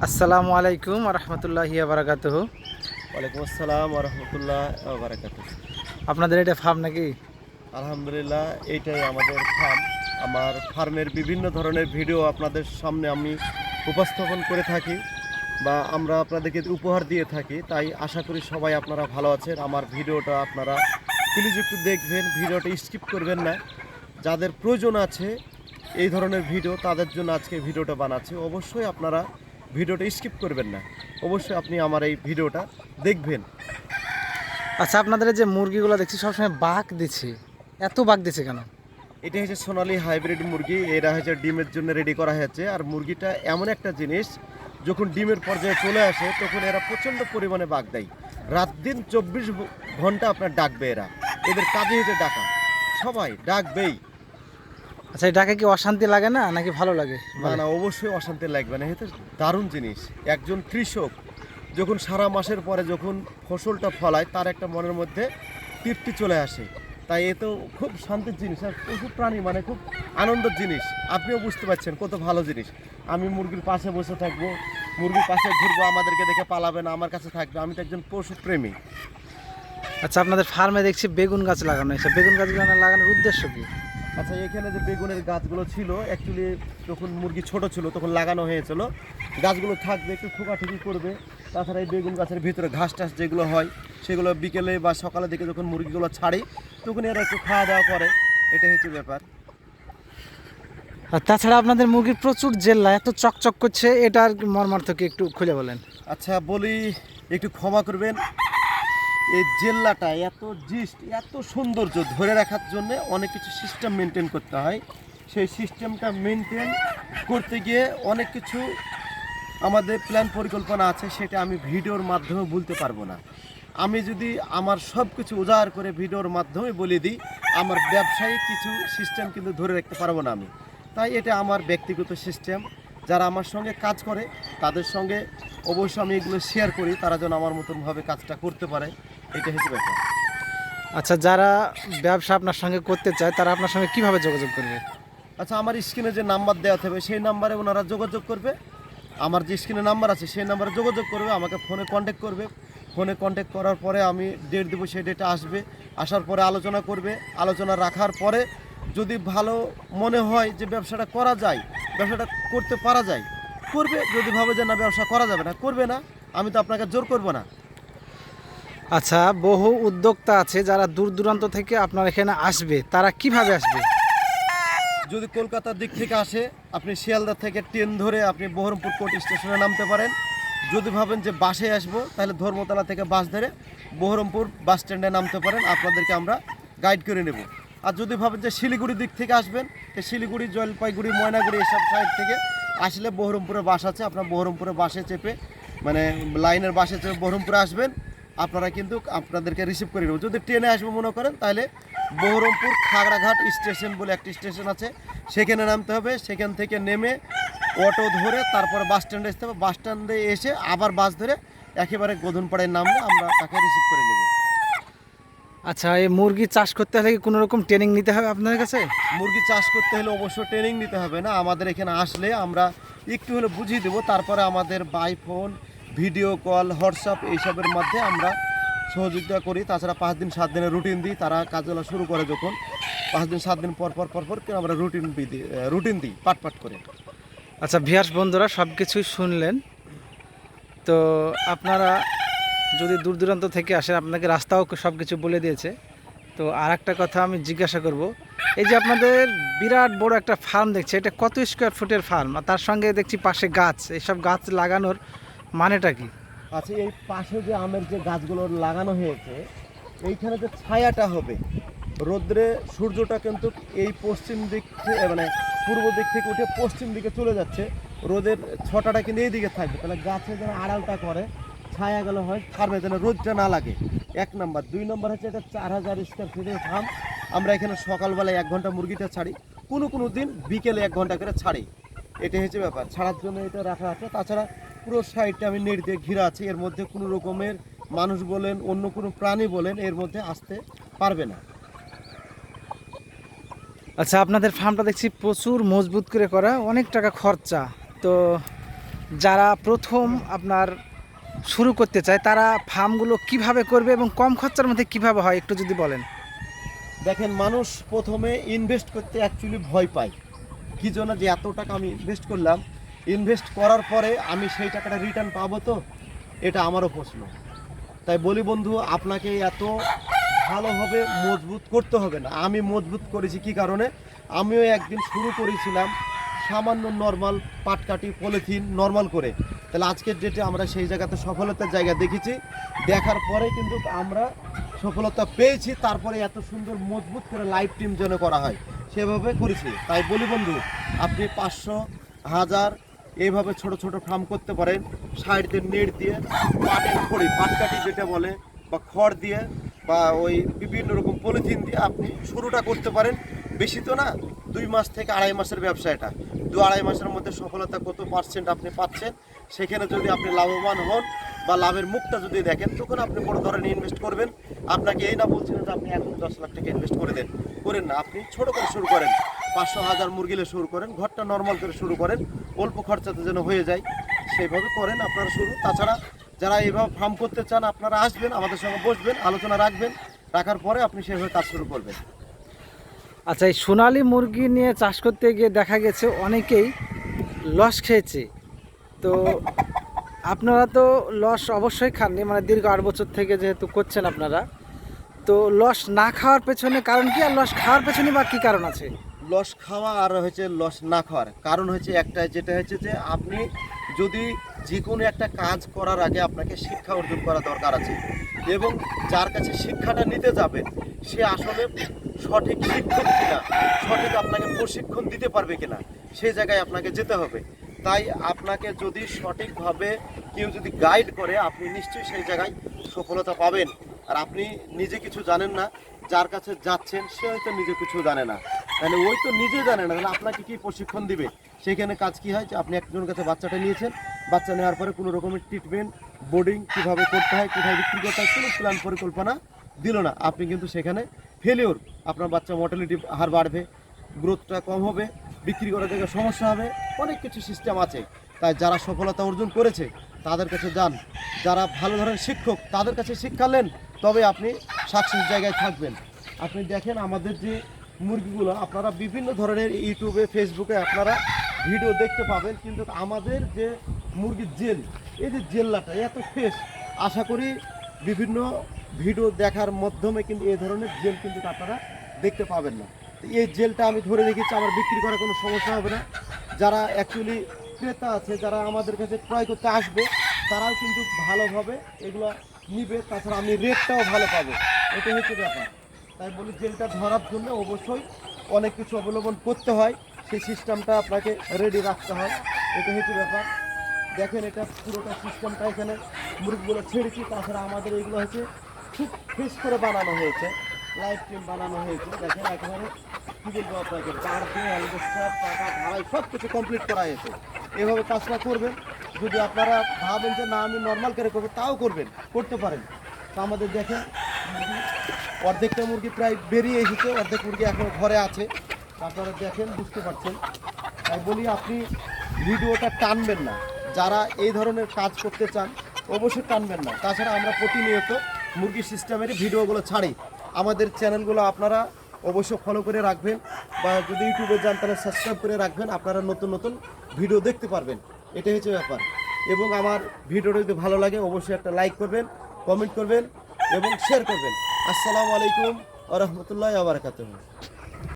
আসসালামু আলাইকুম রহমতুল্লাহি বারাকাতুহু। ওয়ালাইকুম আসসালাম ওরহমতুল্লাহ বারাকাতুহ। আপনাদের এটা ফার্ম নাকি? আলহামদুলিল্লাহ, এইটাই আমাদের ফার্ম। আমার ফার্মের বিভিন্ন ধরনের ভিডিও আপনাদের সামনে আমি উপস্থাপন করে থাকি বা আমরা আপনাদেরকে উপহার দিয়ে থাকি। তাই আশা করি সবাই আপনারা ভালো আছেন। আমার ভিডিওটা আপনারা প্লিজ একটু দেখবেন, ভিডিওটা স্কিপ করবেন না। যাদের প্রয়োজন আছে এই ধরনের ভিডিও তাদের জন্য আজকে ভিডিওটা বানাচ্ছি। অবশ্যই আপনারা ভিডিওটা স্কিপ করবেন না, অবশ্যই আপনি আমার এই ভিডিওটা দেখবেন। আচ্ছা, আপনাদের এই যে মুরগিগুলো দেখছি সবসময় বাঘ দিচ্ছে, এত বাঘ দিচ্ছে কেন? এটা হচ্ছে সোনালী হাইব্রিড মুরগি। এরা হচ্ছে ডিমের জন্য রেডি করা হয়েছে। আর মুরগিটা এমন একটা জিনিস, যখন ডিমের পর্যায়ে চলে আসে তখন এরা প্রচণ্ড পরিমাণে বাঘ দেয়। রাত দিন 24 ঘন্টা আপনার ডাকবে এরা। এদের কাজে হচ্ছে ডাকা, সবাই ডাকবেই। আচ্ছা, এই ডাকে কি অশান্তি লাগে না নাকি ভালো লাগে? না না, অবশ্যই অশান্তি লাগবে না। এটা দারুণ জিনিস। একজন কৃষক যখন সারা মাসের পরে যখন ফসলটা ফলায় তার একটা মনের মধ্যে তৃপ্তি চলে আসে। তাই এ তো খুব শান্তির জিনিস আর পশু প্রাণী মানে খুব আনন্দের জিনিস। আপনিও বুঝতে পারছেন কত ভালো জিনিস। আমি মুরগির পাশে বসে থাকবো, মুরগির পাশে ঘুরবো, আমাদেরকে দেখে পালাবে না, আমার কাছে থাকবে। আমি তো একজন পশু প্রেমী। আচ্ছা, আপনাদের ফার্মে দেখছি বেগুন গাছ লাগানো হয়েছে, বেগুন গাছগুলো লাগানোর উদ্দেশ্য কি? আচ্ছা, এখানে যে বেগুনের গাছগুলো ছিল অ্যাকচুয়ালি যখন মুরগি ছোট ছিল তখন লাগানো হয়েছিল। গাছগুলো থাকবে, একটু ঠোকাঠুকি করবে। তাছাড়া এই বেগুন গাছের ভিতরে ঘাস টাস যেগুলো হয় সেগুলো বিকেলে বা সকালে দিকে যখন মুরগিগুলো ছাড়ি তখন এরা একটু খাওয়া দাওয়া করে। এটাই হচ্ছে ব্যাপার। আর তাছাড়া আপনাদের মুরগির প্রচুর জেল্লা, এত চকচক করছে, এটার মর্মার্থ কি একটু খুলে বলেন? আচ্ছা বলি, একটু ক্ষমা করবেন। এই জেল্লাটা এত জিস্ট, এত সৌন্দর্য ধরে রাখার জন্য অনেক কিছু সিস্টেম মেনটেন করতে হয়। সেই সিস্টেমটা মেনটেন করতে গিয়ে অনেক কিছু আমাদের প্ল্যান পরিকল্পনা আছে, সেটা আমি ভিডিওর মাধ্যমে বলতে পারবো না। আমি যদি আমার সব কিছু উজাড় করে ভিডিওর মাধ্যমে বলে দিই, আমার ব্যবসায়িক কিছু সিস্টেম কিন্তু ধরে রাখতে পারবো না আমি। তাই এটা আমার ব্যক্তিগত সিস্টেম। যারা আমার সঙ্গে কাজ করে তাদের সঙ্গে অবশ্যই আমি এগুলো শেয়ার করি, তারা যেন আমার মতনভাবে কাজটা করতে পারে। এটা হচ্ছে ব্যাপার। আচ্ছা, যারা ব্যবসা আপনার সঙ্গে করতে চায় তারা আপনার সঙ্গে কিভাবে যোগাযোগ করবে? আচ্ছা, আমার স্ক্রিনে যে নাম্বার দেওয়া থাকবে সেই নাম্বারে ওনারা যোগাযোগ করবে। আমার যে স্ক্রিনে নাম্বার আছে সেই নাম্বারে যোগাযোগ করবে, আমাকে ফোনে কন্ট্যাক্ট করবে। ফোনে কন্ট্যাক্ট করার পরে আমি ডেট দেবো, সেই ডেটে আসবে। আসার পরে আলোচনা করবে। আলোচনা রাখার পরে যদি ভালো মনে হয় যে ব্যবসাটা করা যায়, ব্যবসাটা করতে পারা যায়, করবে। যদি ভাবে যে না ব্যবসা করা যাবে না, করবে না। আমি তো আপনাকে জোর করবো না। আচ্ছা, বহু উদ্যোক্তা আছে যারা দূর দূরান্ত থেকে আপনার এখানে আসবে, তারা কিভাবে আসবে? যদি কলকাতার দিক থেকে আসে, আপনি শিয়ালদা থেকে ট্রেন ধরে আপনি বহরমপুর কোর্ট স্টেশনে নামতে পারেন। যদি ভাবেন যে বাসে আসবো, তাহলে ধর্মতলা থেকে বাস ধরে বহরমপুর বাস স্ট্যান্ডে নামতে পারেন, আপনাদেরকে আমরা গাইড করে নেব। আর যদি ভাবেন যে শিলিগুড়ি দিক থেকে আসবেন, তো শিলিগুড়ি, জলপাইগুড়ি, ময়নাগুড়ি এসব সাইড থেকে আসলে বহরমপুরে বাস আছে। আপনার বহরমপুরে বাসে চেপে মানে লাইনের বাসে চেপে বহরমপুরে আসবেন, আপনারা কিন্তু আপনাদেরকে রিসিভ করে নেব। যদি ট্রেনে আসবো মনে করেন, তাহলে বহরমপুর খাগড়াঘাট স্টেশন বলে একটি স্টেশন আছে, সেখানে নামতে হবে। সেখান থেকে নেমে অটো ধরে তারপরে বাস স্ট্যান্ডে আসতে হবে। বাস স্ট্যান্ডে এসে আবার বাস ধরে একেবারে গোধনপাড়ায় নামলে আমরা তাকে রিসিভ করে নেব। আচ্ছা, এই মুরগি চাষ করতে হলে কি কোনো রকম ট্রেনিং নিতে হবে আপনাদের কাছে? মুরগি চাষ করতে হলে অবশ্য ট্রেনিং নিতে হবে না। আমাদের এখানে আসলে আমরা একটু হলে বুঝিয়ে দেবো। তারপরে আমাদের by phone, video call, WhatsApp এইসবের মধ্যে আমরা সহযোগিতা করি। তাছাড়া 5 দিন 7 দিনের রুটিন দিই। তারা কাজগুলো শুরু করে যখন 5 দিন 7 দিন পর আমরা রুটিন দিই পাট করে। আচ্ছা ভিউয়ার্স বন্ধুরা, সব কিছুই শুনলেন। তো আপনারা যদি দূর দূরান্ত থেকে আসেন, আপনাকে রাস্তাও সব কিছু বলে দিয়েছে। তো আর একটা কথা আমি জিজ্ঞাসা করব, এই যে আপনাদের বিরাট বড় একটা ফার্ম দেখছি, এটা কত স্কোয়ার ফুটের ফার্ম? আর তার সঙ্গে দেখছি পাশে গাছ, এইসব গাছ লাগানোর মানেটা কি? আচ্ছা, এই পাশে যে আমের যে গাছগুলো লাগানো হয়েছে, এইখানে যে ছায়াটা হবে, রোদ্রে সূর্যটা কিন্তু এই পশ্চিম দিক থেকে মানে পূর্ব দিক থেকে উঠে পশ্চিম দিকে চলে যাচ্ছে। রোদের ছটাটা কিন্তু এই দিকে থাকবে, তাহলে গাছে যেন আড়ালটা করে, ছায়াগুলো হয় ফার্মে, যেন রোদটা না লাগে। 1 নাম্বার। 2 নাম্বার হচ্ছে এটা 4000 স্কোয়ার ফিটের ফার্ম। আমরা এখানে সকালবেলায় 1 ঘন্টা মুরগিটা ছাড়ি, কোনো দিন বিকেলে 1 ঘন্টা করে ছাড়ি। এটা হচ্ছে ব্যাপার, ছাড়ার জন্য এটা রাখা আছে। তাছাড়া পুরো সাইডটা আমি নেট দিয়ে ঘিরা আছে। এর মধ্যে কোনো রকমের মানুষ বলেন, অন্য কোনো প্রাণী বলেন, এর মধ্যে আসতে পারবে না। আচ্ছা, আপনাদের ফার্মটা দেখছি প্রচুর মজবুত করে করা, অনেক টাকা খরচা। তো যারা প্রথম আপনার শুরু করতে চায় তারা ফার্মগুলো কিভাবে করবে এবং কম খরচার মধ্যে কিভাবে হয় একটু যদি বলেন। দেখেন, মানুষ প্রথমে ইনভেস্ট করতে অ্যাকচুয়ালি ভয় পায়। কি জন্য যে এত টাকা আমি ইনভেস্ট করলাম, ইনভেস্ট করার পরে আমি সেই টাকাটা রিটার্ন পাবো তো, এটা আমারও প্রশ্ন। তাই বলি বন্ধু, আপনাকে এত ভালোভাবে মজবুত করতে হবে না। আমি মজবুত করেছি কি কারণে, আমিও একদিন শুরু করেছিলাম সামান্য নর্মাল পাটকাঠি পলিথিন নর্মাল করে। তাহলে আজকের ডেটে আমরা সেই জায়গাতে সফলতার জায়গা দেখেছি, দেখার পরে কিন্তু আমরা সফলতা পেয়েছি। তারপরে এত সুন্দর মজবুত করে লাইভ টিম যেন করা হয় সেভাবে করেছি। তাই বলি বন্ধু, আপনি 500, 1000 এইভাবে ছোট ছোট ফার্ম করতে পারেন। সাইড দিয়ে নেট দিয়ে পাটের খড়ি, পাটকাঠি যেটা বলে, বা খড় দিয়ে বা ওই বিভিন্ন রকম পলিথিন দিয়ে আপনি শুরুটা করতে পারেন। বেশি তো না, 2 মাস থেকে 2.5 মাসের ব্যবসা এটা। 2-2.5 মাসের মধ্যে সফলতা কত পার্সেন্ট আপনি পাচ্ছেন, সেখানে যদি আপনি লাভবান হন বা লাভের মুখটা যদি দেখেন, তখন আপনি বড় ধরনের ইনভেস্ট করবেন। আপনাকে এই না বলছি না যে আপনি এখন 10 লাখ টাকা ইনভেস্ট করে দেন, করেন না। আপনি ছোট করে শুরু করেন, 500-1000 মুরগিলে শুরু করেন, ঘরটা নর্মাল করে শুরু করেন, অল্প খরচাতে যেন হয়ে যায় সেইভাবে করেন আপনারা শুরু। তাছাড়া যারা এইভাবে ফার্ম করতে চান, আপনারা আসবেন, আমাদের সঙ্গে বসবেন, আলোচনা রাখবেন, রাখার পরে আপনি সেভাবে কাজ শুরু করবেন। আচ্ছা, এই সোনালী মুরগি নিয়ে চাষ করতে গিয়ে দেখা গেছে অনেকেই লস খেয়েছে। তো আপনারা তো লস অবশ্যই খাননি, মানে দীর্ঘ 8 বছর থেকে যেহেতু করছেন আপনারা, তো লস না খাওয়ার পেছনে কারণ কি, আর লস খাওয়ার পেছনে বা কী কারণ আছে? লস খাওয়া আর হচ্ছে লস না খাওয়ার কারণ হচ্ছে একটাই, যেটা হচ্ছে যে আপনি যদি যে কোনো একটা কাজ করার আগে আপনাকে শিক্ষা অর্জন করা দরকার আছে, এবং যার কাছে শিক্ষাটা নিতে যাবেন সে আসলে সঠিক শিক্ষক কিনা, সঠিক আপনাকে প্রশিক্ষণ দিতে পারবে কিনা, সেই জায়গায় আপনাকে যেতে হবে। তাই আপনাকে যদি সঠিকভাবে কেউ যদি গাইড করে, আপনি নিশ্চয়ই সেই জায়গায় সফলতা পাবেন। আর আপনি নিজে কিছু জানেন না, যার কাছে যাচ্ছেন সে হয়তো নিজে কিছু জানে না, তাহলে ওই তো নিজে জানে না, তাহলে আপনাকে কি প্রশিক্ষণ দিবে? সেখানে কাজ কি হয় যে আপনি একজনের কাছে বাচ্চাটা নিয়েছেন, বাচ্চা নেওয়ার পরে কোনো রকমের ট্রিটমেন্ট, বোর্ডিং কীভাবে করতে হয়, কোথায় বিক্রি করতে হয়, কোনো প্ল্যান পরিকল্পনা দিল না, আপনি কিন্তু সেখানে ফেলিওর। আপনার বাচ্চা মর্টালিটি হার বাড়বে, গ্রোথটা কম হবে, বিক্রি করার জায়গায় সমস্যা হবে, অনেক কিছু সিস্টেম আছে। তাই যারা সফলতা অর্জন করেছে তাদের কাছে যান, যারা ভালো ধরনের শিক্ষক তাদের কাছে শিক্ষা নেন, তবে আপনি সাকসেস জায়গায় থাকবেন। আপনি দেখেন আমাদের যে মুরগিগুলো, আপনারা বিভিন্ন ধরনের ইউটিউবে, ফেসবুকে আপনারা ভিডিও দেখতে পাবেন, কিন্তু আমাদের যে মুরগির জেল, এই যে জেল্লাটা এত ফ্রেশ, আশা করি বিভিন্ন ভিডিও দেখার মাধ্যমে কিন্তু এই ধরনের জেল কিন্তু আপনারা দেখতে পাবেন না। তো এই জেলটা আমি ধরে রেখেছি, আমার বিক্রি করার কোনো সমস্যা হবে না। যারা অ্যাকচুয়ালি ক্রেতা আছে, যারা আমাদের কাছে ক্রয় করতে আসবে, তারাও কিন্তু ভালোভাবে এগুলো নিবে, তাছাড়া আমি রেটটাও ভালো পাবো, এটা হচ্ছে ব্যাপার। তাই বলি, জেলটা ধরার জন্য অবশ্যই অনেক কিছু অবলম্বন করতে হয়, সেই সিস্টেমটা আপনাকে রেডি রাখতে হয়, এটা হচ্ছে ব্যাপার। দেখেন, এটা পুরোটা সিস্টেমটা এখানে মুরগিগুলো ছেড়েছি, তাছাড়া আমাদের এগুলো হচ্ছে খুব ফ্রেশ করে বানানো হয়েছে, লাইভ স্ট্রিম বানানো হয়েছে। দেখেন একেবারে কী বলবো আপনাকে, পার দিয়ে অ্যালবেস্টার, টাকা ঢালাই সব কিছু কমপ্লিট করা হয়েছে। এভাবে কাজটা করবেন। যদি আপনারা ভাবেন যে না আমি নর্মাল করে করবো, তাও করবেন, করতে পারেন। তো আমাদের দেখেন অর্ধেকটা মুরগি প্রায় বেরিয়ে এসেছে, অর্ধেক মুরগি এখনো ঘরে আছে, আপনারা দেখেন, বুঝতে পারছেন। তাই বলি, আপনি ভিডিওটা টানবেন না, যারা এই ধরনের কাজ করতে চান অবশ্যই টানবেন না। তাছাড়া আমরা প্রতিনিয়ত মুরগি সিস্টেমের ভিডিওগুলো ছাড়ি, আমাদের চ্যানেলগুলো আপনারা অবশ্যই ফলো করে রাখবেন, বা যদি ইউটিউবে যান তাহলে সাবস্ক্রাইব করে রাখবেন, আপনারা নতুন নতুন ভিডিও দেখতে পারবেন, এটাই হচ্ছে ব্যাপার। এবং আমার ভিডিওটা যদি ভালো লাগে অবশ্যই একটা লাইক করবেন, কমেন্ট করবেন এবং শেয়ার করবেন। আসসালামু আলাইকুম ওয়া রাহমাতুল্লাহি ওয়া বারাকাতুহু।